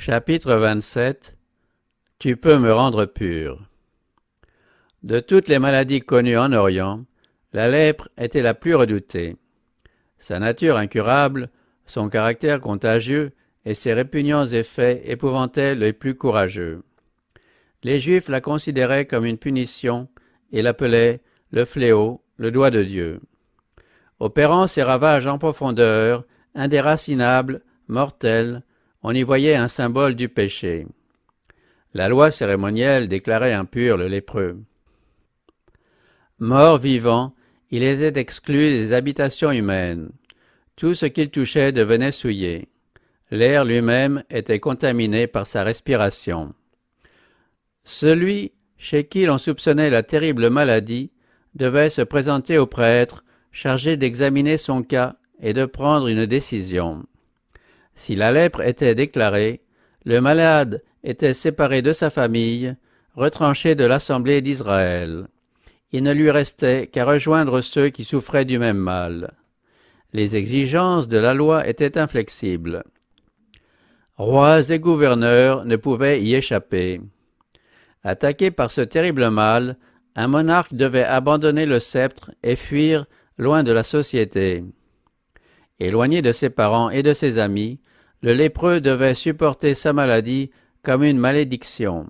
Chapitre 27. Tu peux me rendre pur. De toutes les maladies connues en Orient, la lèpre était la plus redoutée. Sa nature incurable, son caractère contagieux et ses répugnants effets épouvantaient les plus courageux. Les Juifs la considéraient comme une punition et l'appelaient le fléau, le doigt de Dieu. Opérant ses ravages en profondeur, indéracinables, mortels, on y voyait un symbole du péché. La loi cérémonielle déclarait impur le lépreux. Mort vivant, il était exclu des habitations humaines. Tout ce qu'il touchait devenait souillé. L'air lui-même était contaminé par sa respiration. Celui chez qui l'on soupçonnait la terrible maladie devait se présenter au prêtre, chargé d'examiner son cas et de prendre une décision. Si la lèpre était déclarée, le malade était séparé de sa famille, retranché de l'assemblée d'Israël. Il ne lui restait qu'à rejoindre ceux qui souffraient du même mal. Les exigences de la loi étaient inflexibles. Rois et gouverneurs ne pouvaient y échapper. Attaqué par ce terrible mal, un monarque devait abandonner le sceptre et fuir loin de la société. Éloigné de ses parents et de ses amis, le lépreux devait supporter sa maladie comme une malédiction.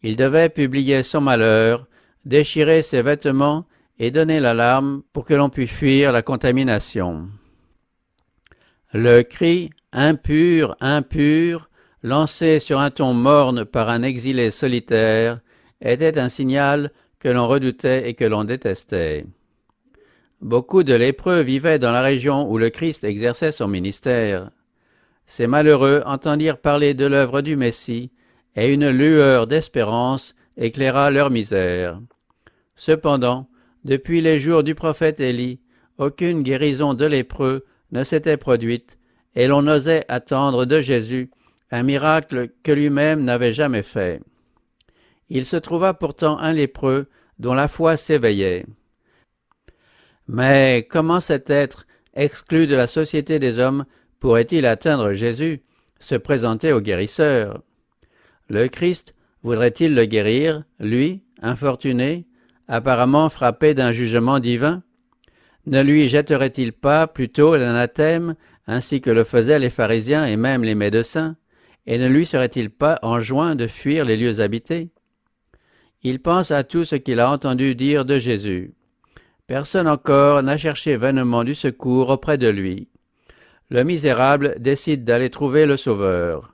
Il devait publier son malheur, déchirer ses vêtements et donner l'alarme pour que l'on puisse fuir la contamination. Le cri « impur, impur » lancé sur un ton morne par un exilé solitaire était un signal que l'on redoutait et que l'on détestait. Beaucoup de lépreux vivaient dans la région où le Christ exerçait son ministère. Ces malheureux entendirent parler de l'œuvre du Messie, et une lueur d'espérance éclaira leur misère. Cependant, depuis les jours du prophète Élie, aucune guérison de lépreux ne s'était produite, et l'on osait attendre de Jésus un miracle que lui-même n'avait jamais fait. Il se trouva pourtant un lépreux dont la foi s'éveillait. Mais comment cet être, exclu de la société des hommes, pourrait-il atteindre Jésus, se présenter au guérisseur? Le Christ voudrait-il le guérir, lui, infortuné, apparemment frappé d'un jugement divin? Ne lui jetterait-il pas plutôt l'anathème, ainsi que le faisaient les pharisiens et même les médecins, et ne lui serait-il pas enjoint de fuir les lieux habités? Il pense à tout ce qu'il a entendu dire de Jésus. Personne encore n'a cherché vainement du secours auprès de lui. Le misérable décide d'aller trouver le Sauveur.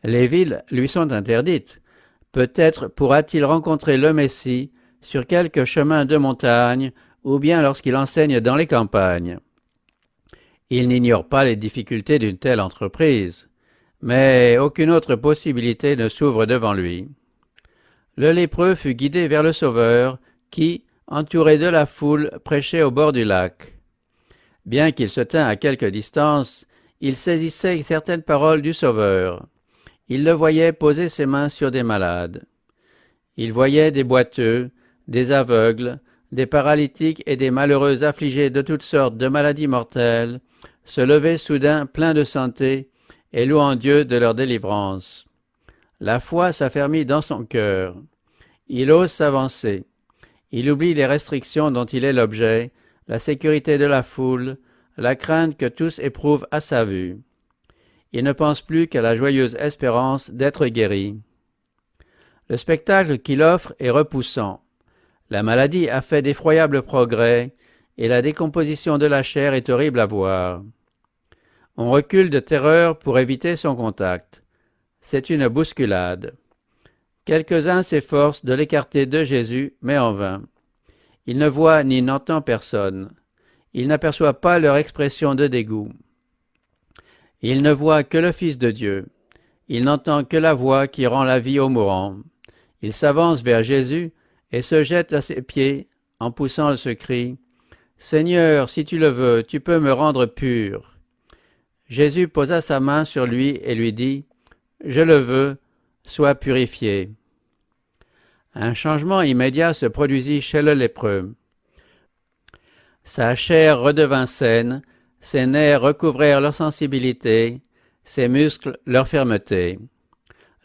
Les villes lui sont interdites. Peut-être pourra-t-il rencontrer le Messie sur quelque chemin de montagne ou bien lorsqu'il enseigne dans les campagnes. Il n'ignore pas les difficultés d'une telle entreprise, mais aucune autre possibilité ne s'ouvre devant lui. Le lépreux fut guidé vers le Sauveur qui, entouré de la foule, prêchait au bord du lac. Bien qu'il se tînt à quelque distance, il saisissait certaines paroles du Sauveur. Il le voyait poser ses mains sur des malades. Il voyait des boiteux, des aveugles, des paralytiques et des malheureux affligés de toutes sortes de maladies mortelles se lever soudain pleins de santé et louant Dieu de leur délivrance. La foi s'affermit dans son cœur. Il ose s'avancer. Il oublie les restrictions dont il est l'objet, la sécurité de la foule, la crainte que tous éprouvent à sa vue. Il ne pense plus qu'à la joyeuse espérance d'être guéri. Le spectacle qu'il offre est repoussant. La maladie a fait d'effroyables progrès, et la décomposition de la chair est horrible à voir. On recule de terreur pour éviter son contact. C'est une bousculade. Quelques-uns s'efforcent de l'écarter de Jésus, mais en vain. Il ne voit ni n'entend personne. Il n'aperçoit pas leur expression de dégoût. Il ne voit que le Fils de Dieu. Il n'entend que la voix qui rend la vie aux mourants. Il s'avance vers Jésus et se jette à ses pieds en poussant ce cri « Seigneur, si tu le veux, tu peux me rendre pur. » Jésus posa sa main sur lui et lui dit « Je le veux, sois purifié. » Un changement immédiat se produisit chez le lépreux. Sa chair redevint saine, ses nerfs recouvrèrent leur sensibilité, ses muscles leur fermeté.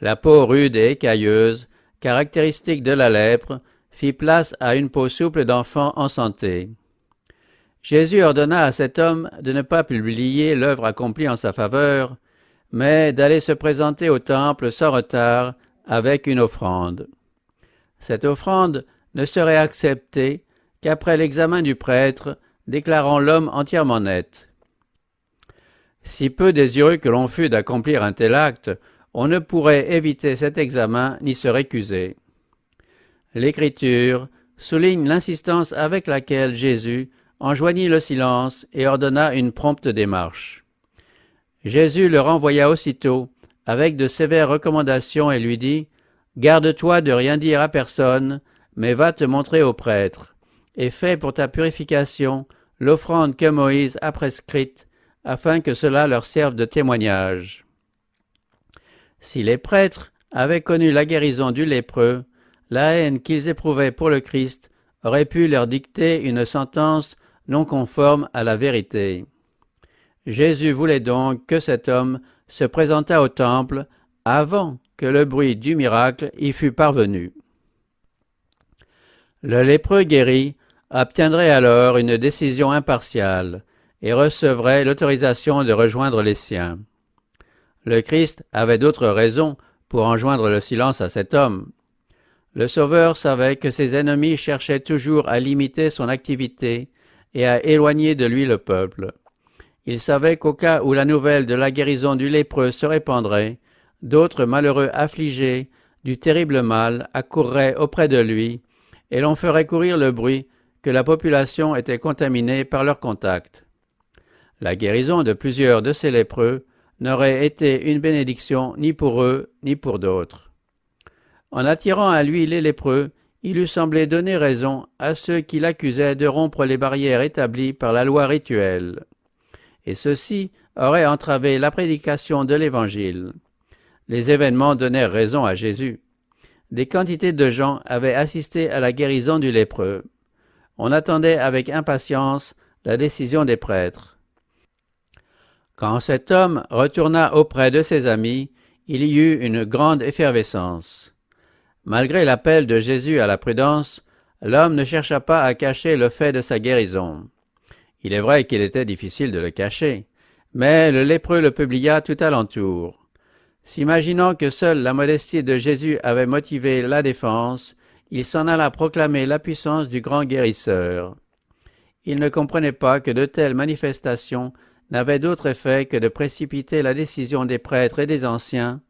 La peau rude et écailleuse, caractéristique de la lèpre, fit place à une peau souple d'enfant en santé. Jésus ordonna à cet homme de ne pas publier l'œuvre accomplie en sa faveur, mais d'aller se présenter au temple sans retard avec une offrande. Cette offrande ne serait acceptée qu'après l'examen du prêtre, déclarant l'homme entièrement net. Si peu désireux que l'on fût d'accomplir un tel acte, on ne pourrait éviter cet examen ni se récuser. L'Écriture souligne l'insistance avec laquelle Jésus enjoignit le silence et ordonna une prompte démarche. Jésus le renvoya aussitôt avec de sévères recommandations et lui dit « Garde-toi de rien dire à personne, mais va te montrer au prêtre, et fais pour ta purification l'offrande que Moïse a prescrite, afin que cela leur serve de témoignage. » Si les prêtres avaient connu la guérison du lépreux, la haine qu'ils éprouvaient pour le Christ aurait pu leur dicter une sentence non conforme à la vérité. Jésus voulait donc que cet homme se présentât au temple avant que le bruit du miracle y fût parvenu. Le lépreux guéri obtiendrait alors une décision impartiale et recevrait l'autorisation de rejoindre les siens. Le Christ avait d'autres raisons pour enjoindre le silence à cet homme. Le Sauveur savait que ses ennemis cherchaient toujours à limiter son activité et à éloigner de lui le peuple. Il savait qu'au cas où la nouvelle de la guérison du lépreux se répandrait, d'autres malheureux affligés du terrible mal accourraient auprès de lui, et l'on ferait courir le bruit que la population était contaminée par leur contact. La guérison de plusieurs de ces lépreux n'aurait été une bénédiction ni pour eux ni pour d'autres. En attirant à lui les lépreux, il eût semblé donner raison à ceux qui l'accusaient de rompre les barrières établies par la loi rituelle. Et ceci aurait entravé la prédication de l'Évangile. Les événements donnèrent raison à Jésus. Des quantités de gens avaient assisté à la guérison du lépreux. On attendait avec impatience la décision des prêtres. Quand cet homme retourna auprès de ses amis, il y eut une grande effervescence. Malgré l'appel de Jésus à la prudence, l'homme ne chercha pas à cacher le fait de sa guérison. Il est vrai qu'il était difficile de le cacher, mais le lépreux le publia tout alentour. S'imaginant que seule la modestie de Jésus avait motivé la défense, il s'en alla proclamer la puissance du grand guérisseur. Il ne comprenait pas que de telles manifestations n'avaient d'autre effet que de précipiter la décision des prêtres et des anciens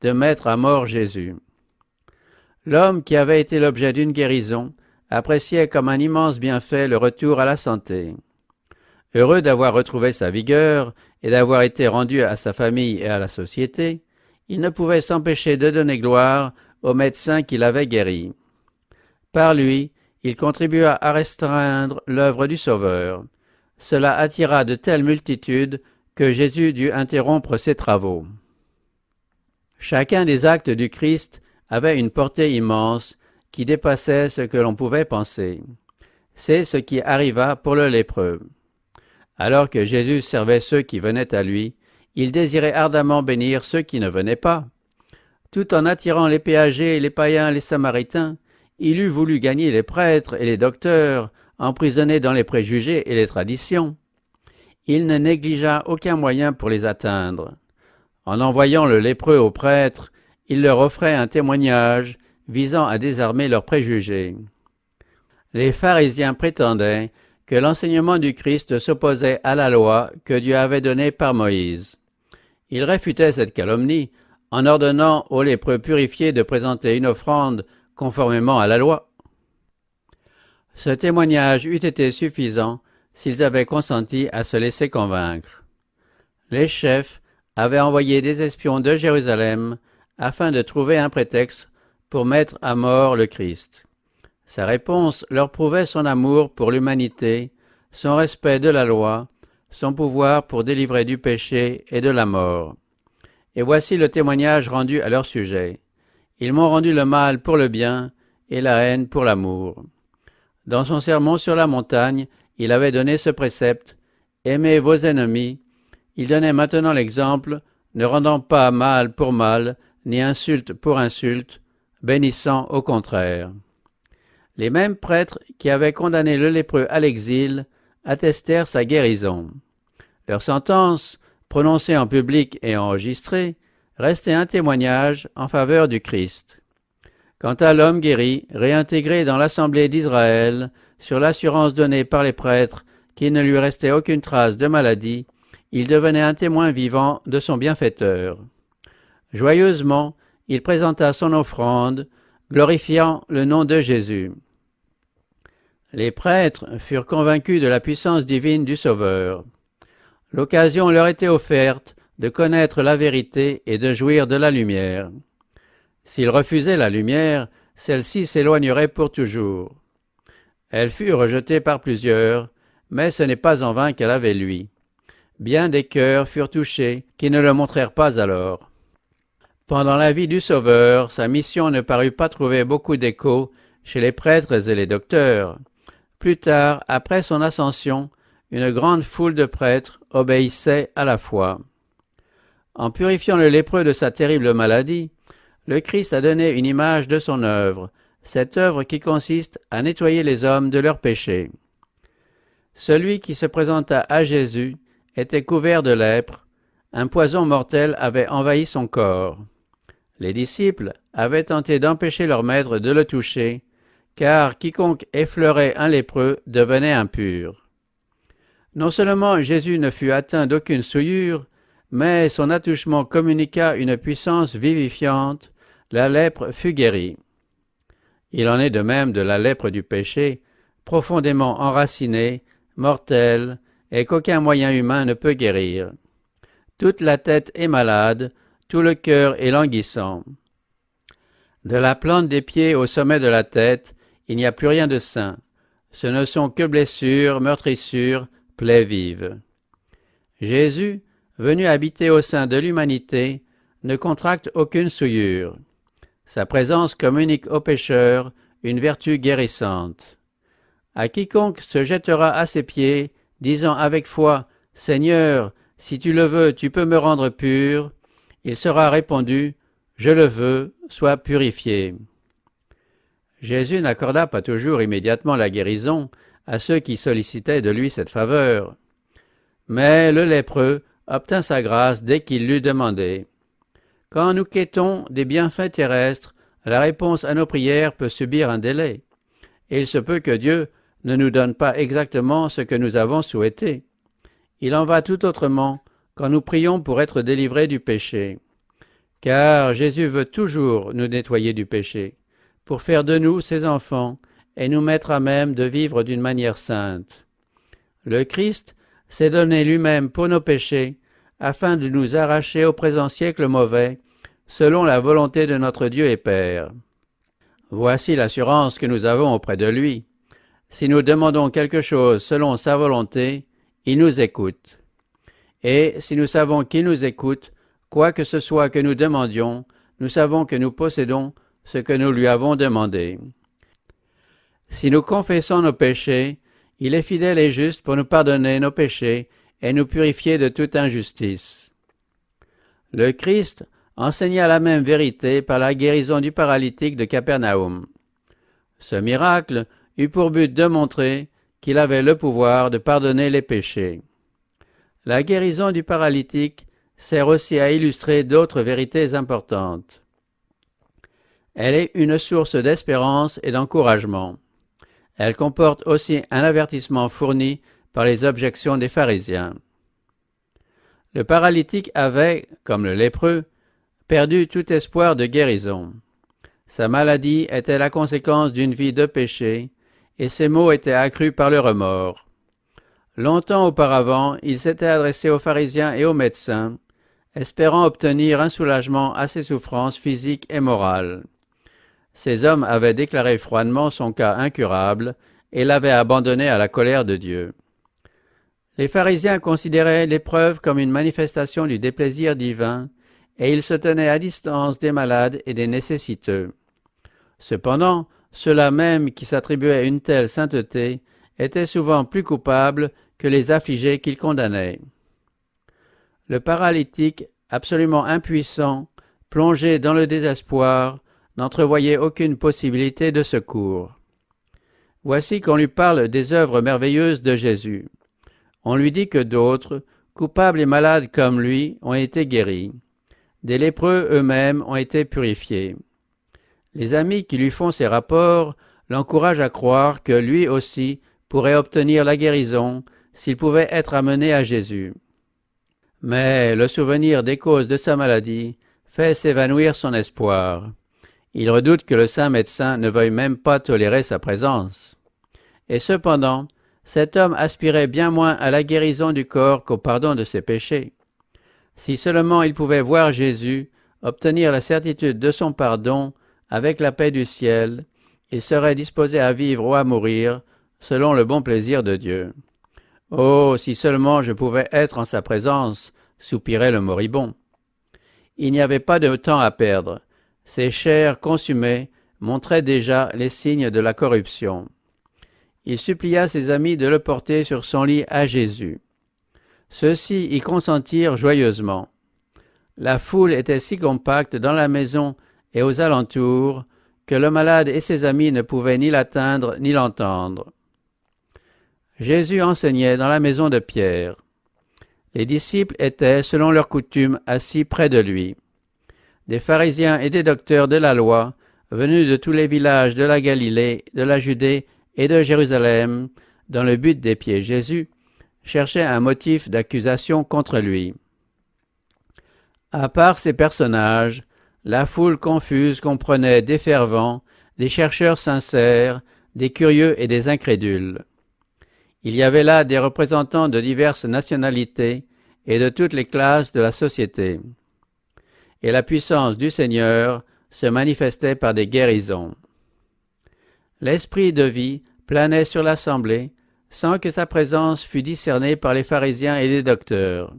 de mettre à mort Jésus. L'homme qui avait été l'objet d'une guérison appréciait comme un immense bienfait le retour à la santé. Heureux d'avoir retrouvé sa vigueur et d'avoir été rendu à sa famille et à la société, il ne pouvait s'empêcher de donner gloire au médecin qui l'avait guéri. Par lui, il contribua à restreindre l'œuvre du Sauveur. Cela attira de telles multitudes que Jésus dut interrompre ses travaux. Chacun des actes du Christ avait une portée immense qui dépassait ce que l'on pouvait penser. C'est ce qui arriva pour le lépreux. Alors que Jésus servait ceux qui venaient à lui, il désirait ardemment bénir ceux qui ne venaient pas. Tout en attirant les péagers, les païens, les samaritains, il eût voulu gagner les prêtres et les docteurs, emprisonnés dans les préjugés et les traditions. Il ne négligea aucun moyen pour les atteindre. En envoyant le lépreux aux prêtres, il leur offrait un témoignage visant à désarmer leurs préjugés. Les pharisiens prétendaient que l'enseignement du Christ s'opposait à la loi que Dieu avait donnée par Moïse. Ils réfutaient cette calomnie en ordonnant aux lépreux purifiés de présenter une offrande conformément à la loi. Ce témoignage eût été suffisant s'ils avaient consenti à se laisser convaincre. Les chefs avaient envoyé des espions de Jérusalem afin de trouver un prétexte pour mettre à mort le Christ. Sa réponse leur prouvait son amour pour l'humanité, son respect de la loi, son pouvoir pour délivrer du péché et de la mort. Et voici le témoignage rendu à leur sujet. Ils m'ont rendu le mal pour le bien et la haine pour l'amour. Dans son sermon sur la montagne, il avait donné ce précepte « Aimez vos ennemis ». Il donnait maintenant l'exemple ne rendant pas mal pour mal, ni insulte pour insulte, bénissant au contraire. Les mêmes prêtres qui avaient condamné le lépreux à l'exil attestèrent sa guérison. Leur sentence, prononcée en public et enregistrée, restait un témoignage en faveur du Christ. Quant à l'homme guéri, réintégré dans l'assemblée d'Israël, sur l'assurance donnée par les prêtres qu'il ne lui restait aucune trace de maladie, il devenait un témoin vivant de son bienfaiteur. Joyeusement, il présenta son offrande, glorifiant le nom de Jésus. Les prêtres furent convaincus de la puissance divine du Sauveur. L'occasion leur était offerte de connaître la vérité et de jouir de la lumière. S'ils refusaient la lumière, celle-ci s'éloignerait pour toujours. Elle fut rejetée par plusieurs, mais ce n'est pas en vain qu'elle avait lui. Bien des cœurs furent touchés qui ne le montrèrent pas alors. Pendant la vie du Sauveur, sa mission ne parut pas trouver beaucoup d'écho chez les prêtres et les docteurs. Plus tard, après son ascension, une grande foule de prêtres obéissait à la foi. En purifiant le lépreux de sa terrible maladie, le Christ a donné une image de son œuvre, cette œuvre qui consiste à nettoyer les hommes de leurs péchés. Celui qui se présenta à Jésus était couvert de lèpre, un poison mortel avait envahi son corps. Les disciples avaient tenté d'empêcher leur maître de le toucher, car quiconque effleurait un lépreux devenait impur. Non seulement Jésus ne fut atteint d'aucune souillure, mais son attouchement communiqua une puissance vivifiante, la lèpre fut guérie. Il en est de même de la lèpre du péché, profondément enracinée, mortelle, et qu'aucun moyen humain ne peut guérir. Toute la tête est malade, tout le cœur est languissant. De la plante des pieds au sommet de la tête, il n'y a plus rien de sain. Ce ne sont que blessures, meurtrissures, plaies vives. Jésus, venu habiter au sein de l'humanité, ne contracte aucune souillure. Sa présence communique aux pécheurs une vertu guérissante. À quiconque se jettera à ses pieds, disant avec foi « Seigneur, si tu le veux, tu peux me rendre pur », il sera répondu « Je le veux, sois purifié ». Jésus n'accorda pas toujours immédiatement la guérison à ceux qui sollicitaient de lui cette faveur. Mais le lépreux obtint sa grâce dès qu'il l'eut demandé. Quand nous quêtons des bienfaits terrestres, la réponse à nos prières peut subir un délai. Et il se peut que Dieu ne nous donne pas exactement ce que nous avons souhaité. Il en va tout autrement quand nous prions pour être délivrés du péché. Car Jésus veut toujours nous nettoyer du péché, pour faire de nous ses enfants et nous mettre à même de vivre d'une manière sainte. Le Christ s'est donné lui-même pour nos péchés, afin de nous arracher au présent siècle mauvais, selon la volonté de notre Dieu et Père. Voici l'assurance que nous avons auprès de lui. Si nous demandons quelque chose selon sa volonté, il nous écoute. Et si nous savons qu'il nous écoute, quoi que ce soit que nous demandions, nous savons que nous possédons ce que nous lui avons demandé. Si nous confessons nos péchés, il est fidèle et juste pour nous pardonner nos péchés et nous purifier de toute injustice. Le Christ enseigna la même vérité par la guérison du paralytique de Capernaum. Ce miracle eut pour but de montrer qu'il avait le pouvoir de pardonner les péchés. La guérison du paralytique sert aussi à illustrer d'autres vérités importantes. Elle est une source d'espérance et d'encouragement. Elle comporte aussi un avertissement fourni par les objections des pharisiens. Le paralytique avait, comme le lépreux, perdu tout espoir de guérison. Sa maladie était la conséquence d'une vie de péché, et ses maux étaient accrus par le remords. Longtemps auparavant, il s'était adressé aux pharisiens et aux médecins, espérant obtenir un soulagement à ses souffrances physiques et morales. Ces hommes avaient déclaré froidement son cas incurable et l'avaient abandonné à la colère de Dieu. Les pharisiens considéraient l'épreuve comme une manifestation du déplaisir divin, et ils se tenaient à distance des malades et des nécessiteux. Cependant, ceux-là même qui s'attribuaient une telle sainteté étaient souvent plus coupables que les affligés qu'ils condamnaient. Le paralytique absolument impuissant, plongé dans le désespoir, n'entrevoyait aucune possibilité de secours. Voici qu'on lui parle des œuvres merveilleuses de Jésus. On lui dit que d'autres, coupables et malades comme lui, ont été guéris. Des lépreux eux-mêmes ont été purifiés. Les amis qui lui font ces rapports l'encouragent à croire que lui aussi pourrait obtenir la guérison s'il pouvait être amené à Jésus. Mais le souvenir des causes de sa maladie fait s'évanouir son espoir. Il redoute que le saint médecin ne veuille même pas tolérer sa présence. Et cependant, cet homme aspirait bien moins à la guérison du corps qu'au pardon de ses péchés. Si seulement il pouvait voir Jésus, obtenir la certitude de son pardon avec la paix du ciel, il serait disposé à vivre ou à mourir, selon le bon plaisir de Dieu. « Oh, si seulement je pouvais être en sa présence !» soupirait le moribond. Il n'y avait pas de temps à perdre. Ses chairs consumées montraient déjà les signes de la corruption. Il supplia ses amis de le porter sur son lit à Jésus. Ceux-ci y consentirent joyeusement. La foule était si compacte dans la maison et aux alentours que le malade et ses amis ne pouvaient ni l'atteindre ni l'entendre. Jésus enseignait dans la maison de Pierre. Les disciples étaient, selon leur coutume, assis près de lui. Des pharisiens et des docteurs de la loi, venus de tous les villages de la Galilée, de la Judée et de Jérusalem, dans le but d'épier Jésus, cherchaient un motif d'accusation contre lui. À part ces personnages, la foule confuse comprenait des fervents, des chercheurs sincères, des curieux et des incrédules. Il y avait là des représentants de diverses nationalités et de toutes les classes de la société. Et la puissance du Seigneur se manifestait par des guérisons. L'esprit de vie planait sur l'assemblée sans que sa présence fût discernée par les pharisiens et les docteurs.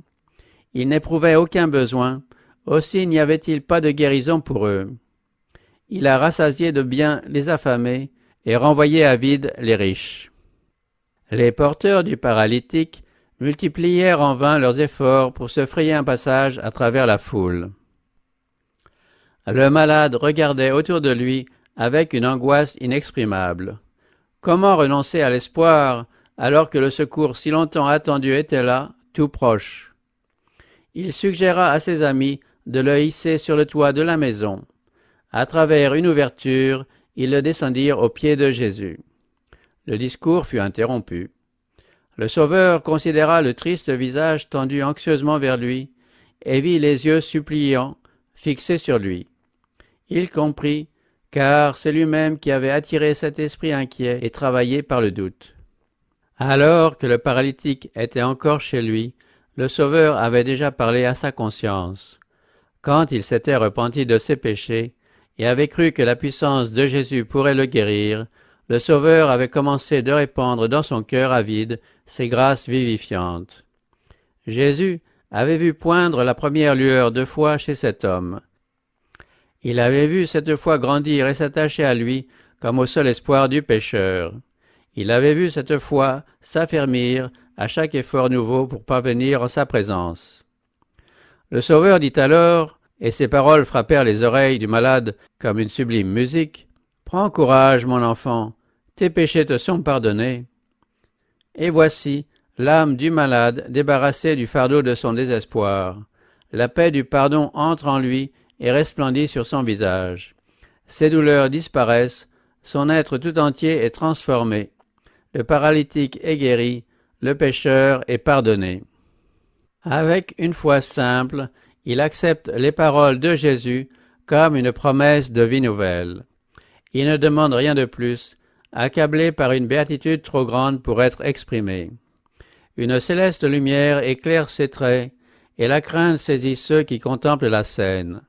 Ils n'éprouvaient aucun besoin, aussi n'y avait-il pas de guérison pour eux. Il a rassasié de biens les affamés et renvoyé à vide les riches. Les porteurs du paralytique multiplièrent en vain leurs efforts pour se frayer un passage à travers la foule. Le malade regardait autour de lui avec une angoisse inexprimable. Comment renoncer à l'espoir alors que le secours si longtemps attendu était là, tout proche? Il suggéra à ses amis de le hisser sur le toit de la maison. À travers une ouverture, ils le descendirent aux pieds de Jésus. Le discours fut interrompu. Le Sauveur considéra le triste visage tendu anxieusement vers lui et vit les yeux suppliants fixés sur lui. Il comprit, car c'est lui-même qui avait attiré cet esprit inquiet et travaillé par le doute. Alors que le paralytique était encore chez lui, le Sauveur avait déjà parlé à sa conscience. Quand il s'était repenti de ses péchés et avait cru que la puissance de Jésus pourrait le guérir, le Sauveur avait commencé de répandre dans son cœur avide ses grâces vivifiantes. Jésus avait vu poindre la première lueur de foi chez cet homme. Il avait vu cette foi grandir et s'attacher à lui comme au seul espoir du pécheur. Il avait vu cette foi s'affermir à chaque effort nouveau pour parvenir en sa présence. Le Sauveur dit alors, et ses paroles frappèrent les oreilles du malade comme une sublime musique, « Prends courage, mon enfant, tes péchés te sont pardonnés. » Et voici l'âme du malade débarrassée du fardeau de son désespoir. La paix du pardon entre en lui et resplendit sur son visage. Ses douleurs disparaissent, son être tout entier est transformé. Le paralytique est guéri, le pécheur est pardonné. Avec une foi simple, il accepte les paroles de Jésus comme une promesse de vie nouvelle. Il ne demande rien de plus, accablé par une béatitude trop grande pour être exprimée. Une céleste lumière éclaire ses traits, et la crainte saisit ceux qui contemplent la scène.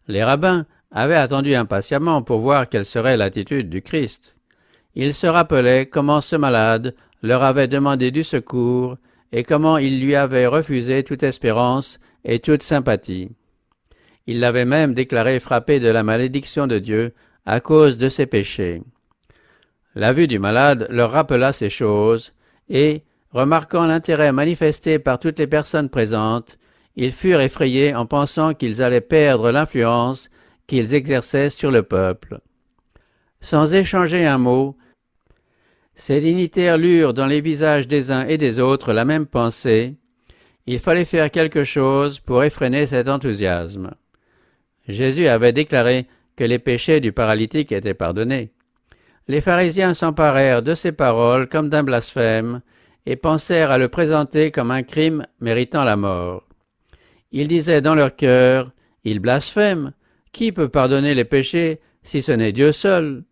Les rabbins avaient attendu impatiemment pour voir quelle serait l'attitude du Christ. Ils se rappelaient comment ce malade leur avait demandé du secours et comment il lui avait refusé toute espérance et toute sympathie. Il l'avait même déclaré frappé de la malédiction de Dieu à cause de ses péchés. La vue du malade leur rappela ces choses et, remarquant l'intérêt manifesté par toutes les personnes présentes, ils furent effrayés en pensant qu'ils allaient perdre l'influence qu'ils exerçaient sur le peuple. Sans échanger un mot, ces dignitaires lurent dans les visages des uns et des autres la même pensée. Il fallait faire quelque chose pour effréner cet enthousiasme. Jésus avait déclaré que les péchés du paralytique étaient pardonnés. Les pharisiens s'emparèrent de ces paroles comme d'un blasphème et pensèrent à le présenter comme un crime méritant la mort. Ils disaient dans leur cœur, « Il blasphème. Qui peut pardonner les péchés si ce n'est Dieu seul ?»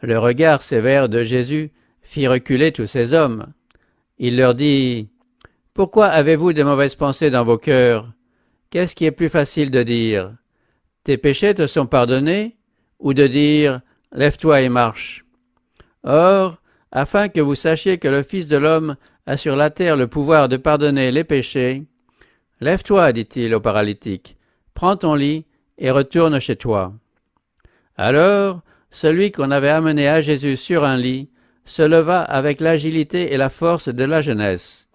Le regard sévère de Jésus fit reculer tous ces hommes. Il leur dit, « Pourquoi avez-vous de mauvaises pensées dans vos cœurs? Qu'est-ce qui est plus facile de dire? Tes péchés te sont pardonnés? Ou de dire, lève-toi et marche? Or, afin que vous sachiez que le Fils de l'homme a sur la terre le pouvoir de pardonner les péchés, lève-toi, dit-il au paralytique, prends ton lit et retourne chez toi. Alors, celui qu'on avait amené à Jésus sur un lit se leva avec l'agilité et la force de la jeunesse.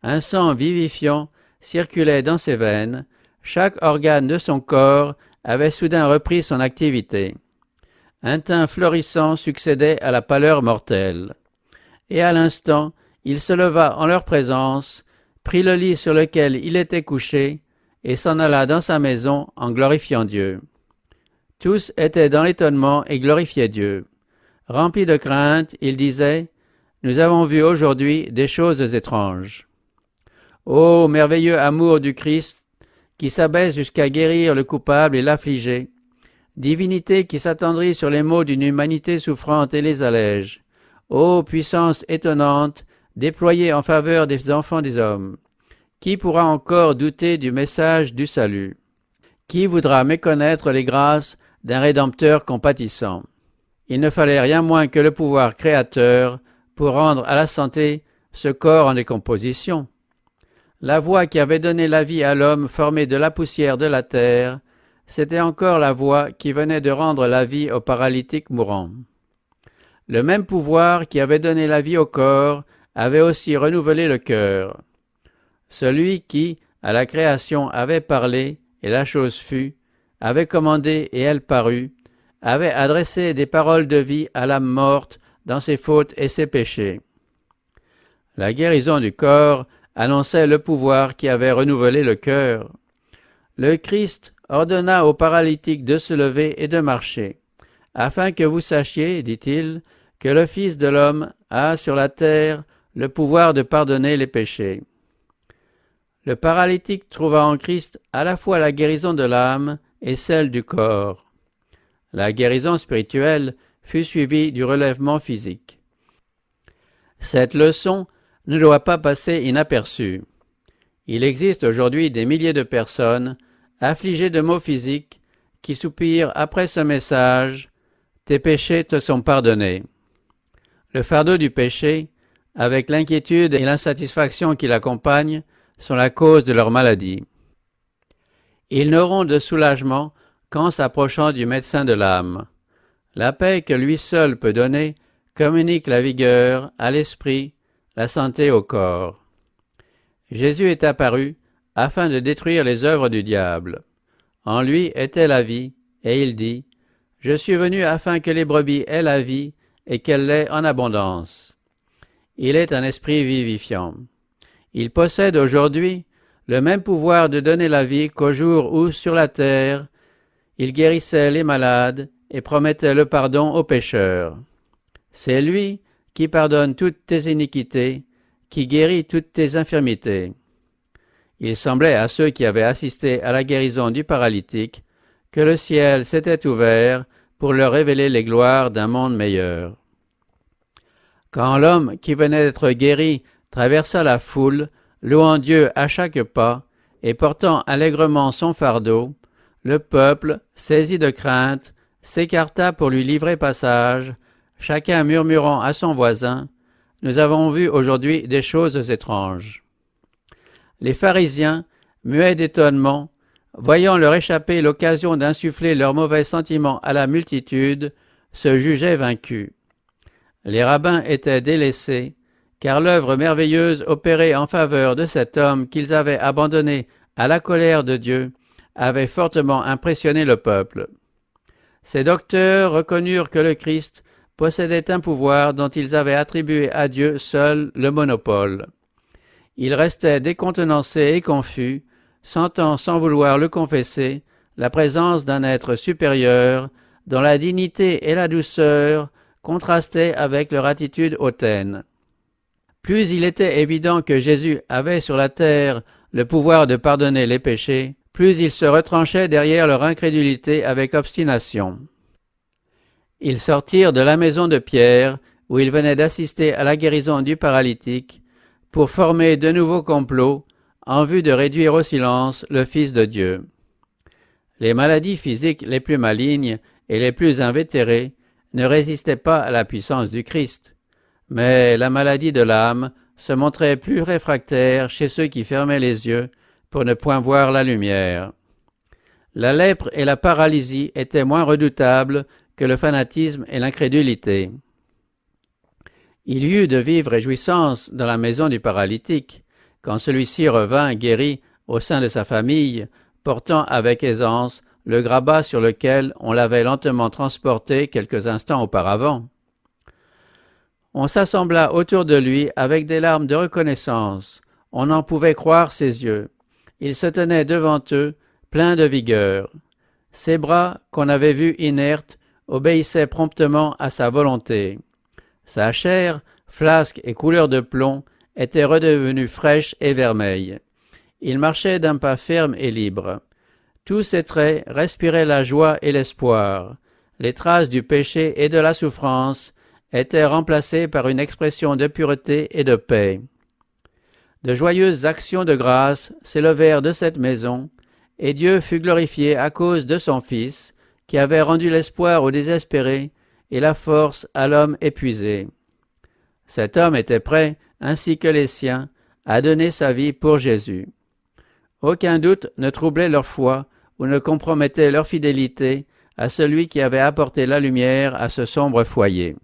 Un sang vivifiant circulait dans ses veines, chaque organe de son corps avait soudain repris son activité. Un teint florissant succédait à la pâleur mortelle. Et à l'instant, il se leva en leur présence, prit le lit sur lequel il était couché, et s'en alla dans sa maison en glorifiant Dieu. Tous étaient dans l'étonnement et glorifiaient Dieu. Remplis de crainte, ils disaient, « Nous avons vu aujourd'hui des choses étranges. » Ô merveilleux amour du Christ, qui s'abaisse jusqu'à guérir le coupable et l'affligé, divinité qui s'attendrit sur les maux d'une humanité souffrante et les allège, ô puissance étonnante, déployée en faveur des enfants des hommes, qui pourra encore douter du message du salut? Qui voudra méconnaître les grâces d'un Rédempteur compatissant? Il ne fallait rien moins que le pouvoir créateur pour rendre à la santé ce corps en décomposition. La voix qui avait donné la vie à l'homme formé de la poussière de la terre, c'était encore la voix qui venait de rendre la vie au paralytique mourant. Le même pouvoir qui avait donné la vie au corps avait aussi renouvelé le cœur. Celui qui, à la création, avait parlé, et la chose fut, avait commandé, et elle parut, avait adressé des paroles de vie à l'âme morte dans ses fautes et ses péchés. La guérison du corps annonçait le pouvoir qui avait renouvelé le cœur. Le Christ ordonna aux paralytiques de se lever et de marcher, afin que vous sachiez, dit-il, que le Fils de l'homme a sur la terre le pouvoir de pardonner les péchés. Le paralytique trouva en Christ à la fois la guérison de l'âme et celle du corps. La guérison spirituelle fut suivie du relèvement physique. Cette leçon ne doit pas passer inaperçue. Il existe aujourd'hui des milliers de personnes affligées de maux physiques qui soupirent après ce message « Tes péchés te sont pardonnés ». Le fardeau du péché, avec l'inquiétude et l'insatisfaction qui l'accompagnent, sont la cause de leur maladie. Ils n'auront de soulagement qu'en s'approchant du médecin de l'âme. La paix que lui seul peut donner communique la vigueur à l'esprit, la santé au corps. Jésus est apparu afin de détruire les œuvres du diable. En lui était la vie, et il dit, « Je suis venu afin que les brebis aient la vie et qu'elle l'ait en abondance. » Il est un esprit vivifiant. Il possède aujourd'hui le même pouvoir de donner la vie qu'au jour où, sur la terre, il guérissait les malades et promettait le pardon aux pécheurs. C'est lui qui pardonne toutes tes iniquités, qui guérit toutes tes infirmités. Il semblait à ceux qui avaient assisté à la guérison du paralytique que le ciel s'était ouvert pour leur révéler les gloires d'un monde meilleur. Quand l'homme qui venait d'être guéri traversa la foule, louant Dieu à chaque pas et portant allègrement son fardeau, le peuple, saisi de crainte, s'écarta pour lui livrer passage, chacun murmurant à son voisin, « Nous avons vu aujourd'hui des choses étranges. » Les pharisiens, muets d'étonnement, voyant leur échapper l'occasion d'insuffler leurs mauvais sentiments à la multitude, se jugeaient vaincus. Les rabbins étaient délaissés, car l'œuvre merveilleuse opérée en faveur de cet homme qu'ils avaient abandonné à la colère de Dieu avait fortement impressionné le peuple. Ces docteurs reconnurent que le Christ possédait un pouvoir dont ils avaient attribué à Dieu seul le monopole. Ils restaient décontenancés et confus, sentant sans vouloir le confesser la présence d'un être supérieur dont la dignité et la douceur contrastaient avec leur attitude hautaine. Plus il était évident que Jésus avait sur la terre le pouvoir de pardonner les péchés, plus ils se retranchaient derrière leur incrédulité avec obstination. Ils sortirent de la maison de Pierre, où ils venaient d'assister à la guérison du paralytique, pour former de nouveaux complots en vue de réduire au silence le Fils de Dieu. Les maladies physiques les plus malignes et les plus invétérées ne résistaient pas à la puissance du Christ, mais la maladie de l'âme se montrait plus réfractaire chez ceux qui fermaient les yeux pour ne point voir la lumière. La lèpre et la paralysie étaient moins redoutables que le fanatisme et l'incrédulité. Il y eut de vives réjouissances dans la maison du paralytique, quand celui-ci revint guéri au sein de sa famille, portant avec aisance le grabat sur lequel on l'avait lentement transporté quelques instants auparavant. On s'assembla autour de lui avec des larmes de reconnaissance. On n'en pouvait croire ses yeux. Il se tenait devant eux, plein de vigueur. Ses bras, qu'on avait vus inertes, obéissaient promptement à sa volonté. Sa chair, flasque et couleur de plomb, était redevenue fraîche et vermeille. Il marchait d'un pas ferme et libre. Tous ses traits respiraient la joie et l'espoir. Les traces du péché et de la souffrance étaient remplacées par une expression de pureté et de paix. De joyeuses actions de grâce s'élevèrent de cette maison, et Dieu fut glorifié à cause de son Fils, qui avait rendu l'espoir aux désespérés et la force à l'homme épuisé. Cet homme était prêt, ainsi que les siens, à donner sa vie pour Jésus. Aucun doute ne troublait leur foi ou ne compromettait leur fidélité à celui qui avait apporté la lumière à ce sombre foyer.